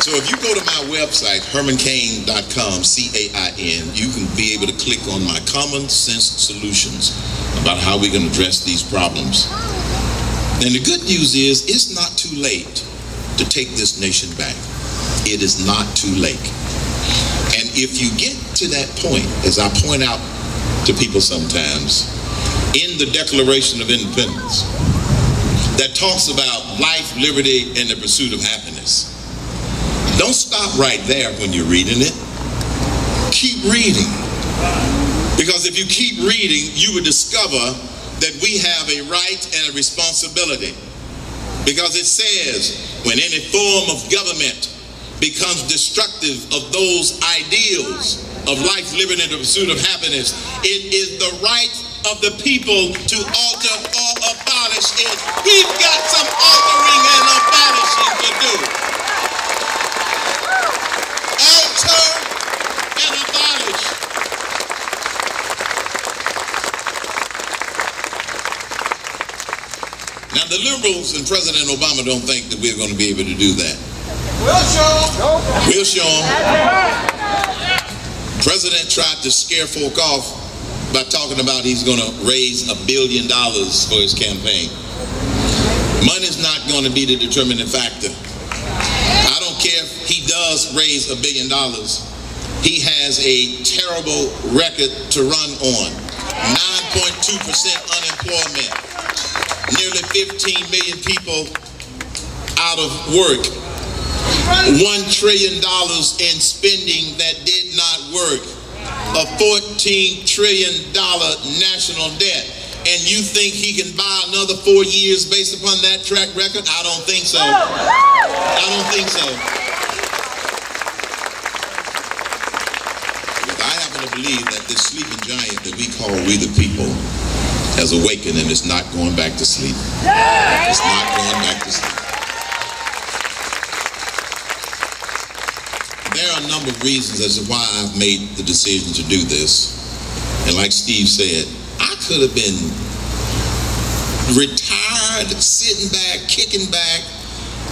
So if you go to my website, hermancain.com, C-A-I-N, you can be able to click on my common sense solutions about how we're going to address these problems. And the good news is, it's not too late to take this nation back. It is not too late. And if you get to that point, as I point out to people sometimes, in the Declaration of Independence, that talks about life, liberty, and the pursuit of happiness, don't stop right there when you're reading it. Keep reading. Because if you keep reading, you will discover that we have a right and a responsibility. Because it says, when any form of government becomes destructive of those ideals of life, liberty, and the pursuit of happiness, it is the right of the people to alter or abolish it. We've got some altering and abolishing to do. Alter and abolish. Now the liberals and President Obama don't think that we're going to be able to do that. We'll show them. We'll show them. The President tried to scare folk off by talking about he's going to raise $1 billion for his campaign. Money's not going to be the determining factor. I don't care if he does raise $1 billion. He has a terrible record to run on. 9.2% unemployment. Nearly 15 million people out of work. $1 trillion in spending that did not work. A $14 trillion national debt. And you think he can buy another 4 years based upon that track record? I don't think so. I don't think so. Because I happen to believe that this sleeping giant that we call we the people has awakened and is not going back to sleep. It's not going back to sleep. There are a number of reasons as to why I've made the decision to do this. And like Steve said, I could have been retired, sitting back, kicking back,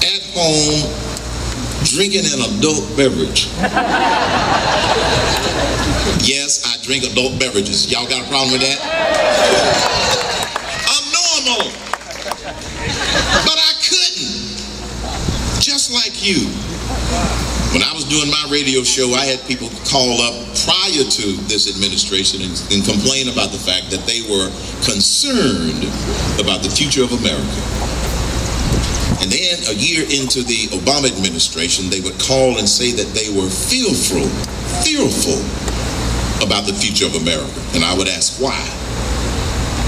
at home, drinking an adult beverage. Yes, I drink adult beverages. Y'all got a problem with that? I'm normal. But I couldn't. Just like you. When I was doing my radio show, I had people call up prior to this administration and complain about the fact that they were concerned about the future of America. And then a year into the Obama administration, they would call and say that they were fearful about the future of America. And I would ask why.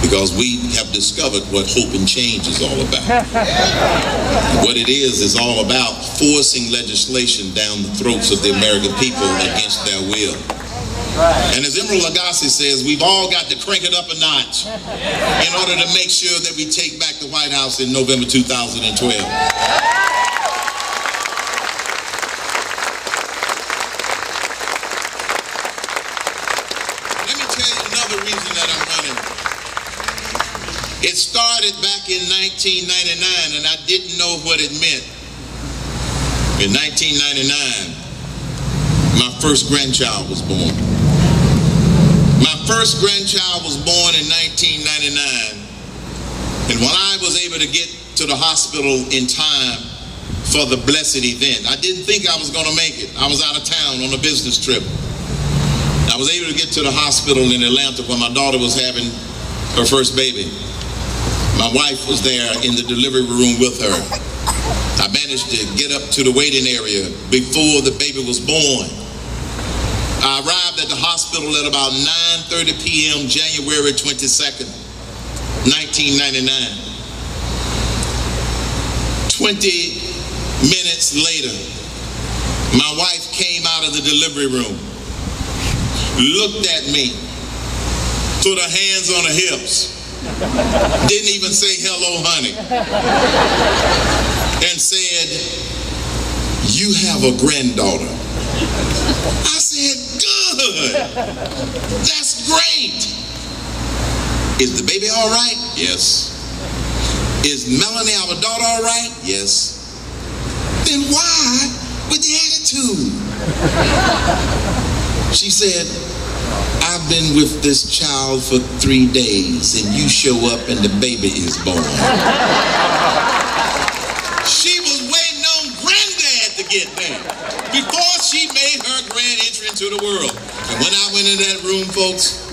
Because we have discovered what hope and change is all about. What it is all about forcing legislation down the throats of the American people against their will. And as Emeril Lagasse says, we've all got to crank it up a notch in order to make sure that we take back the White House in November 2012. Let me tell you another reason that I'm running. It started back in 1999, and I didn't know what it meant. In 1999, my first grandchild was born. My first grandchild was born in 1999, and when I was able to get to the hospital in time for the blessed event, I didn't think I was going to make it. I was out of town on a business trip. I was able to get to the hospital in Atlanta where my daughter was having her first baby. My wife was there in the delivery room with her. I managed to get up to the waiting area before the baby was born. I arrived at the hospital at about 9:30 p.m. January 22nd, 1999. 20 minutes later, my wife came out of the delivery room, looked at me, put her hands on her hips, didn't even say hello, honey, and said, "You have a granddaughter." I said, "Good, that's great. Is the baby all right?" "Yes." "Is Melanie, our daughter, all right?" "Yes." "Then why with the attitude. She said, I've been with this child for 3 days and you show up and the baby is born. She was waiting on granddad to get there before she made her grand entry into the world. And when I went in that room, folks,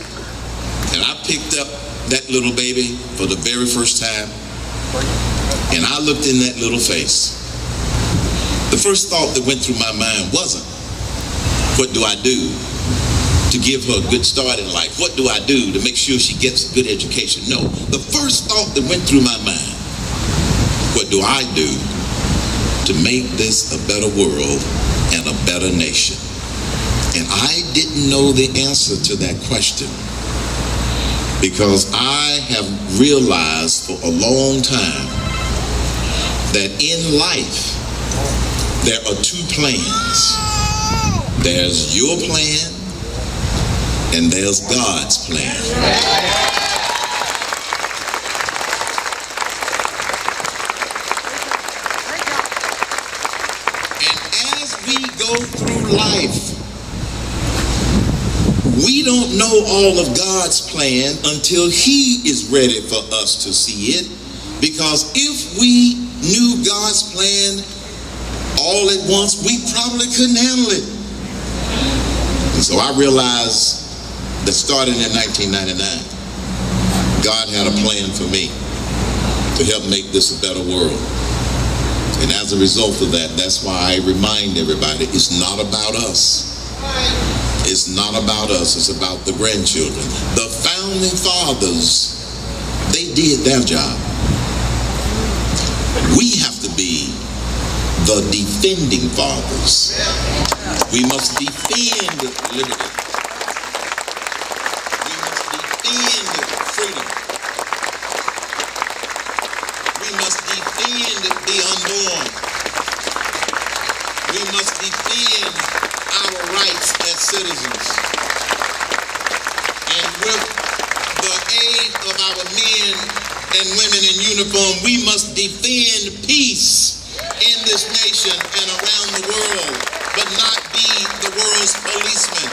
and I picked up that little baby for the very first time, and I looked in that little face, the first thought that went through my mind wasn't, what do I do to give her a good start in life? What do I do to make sure she gets a good education? No, the first thought that went through my mind, what do I do to make this a better world and a better nation? And I didn't know the answer to that question, because I have realized for a long time that in life there are two plans. There's your plan and there's God's plan. And as we go through life, we don't know all of God's plan until He is ready for us to see it. Because if we knew God's plan all at once, we probably couldn't handle it. And so I realized that starting in 1999, God had a plan for me to help make this a better world. And as a result of that, that's why I remind everybody, it's not about us. It's not about us, it's about the grandchildren. The founding fathers, they did their job. We have to be the defending fathers. We must defend liberty. We must defend freedom. We must defend the unborn. We must defend our rights as citizens. And with the aid of our men and women in uniform, we must defend peace in this nation and around the world, but not be the world's policemen.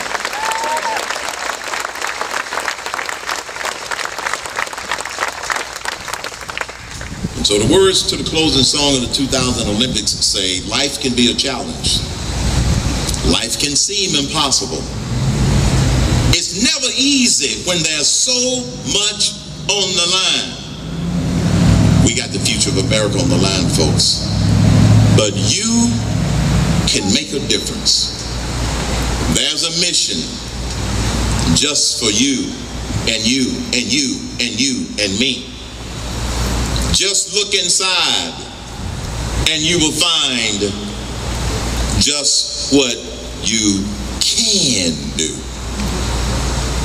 And so the words to the closing song of the 2000 Olympics say, life can be a challenge. Life can seem impossible. It's never easy when there's so much on the line. We got the future of America on the line, folks. But you can make a difference. There's a mission just for you and you and you and you and me. Just look inside and you will find just what you can do.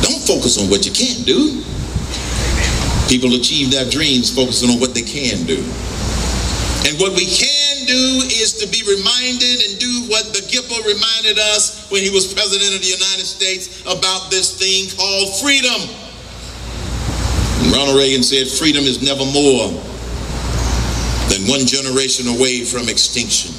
Don't focus on what you can't do. People achieve their dreams focusing on what they can do. And what we can do is to be reminded and do what the Gipper reminded us when he was president of the United States about this thing called freedom. And Ronald Reagan said, freedom is never more than one generation away from extinction.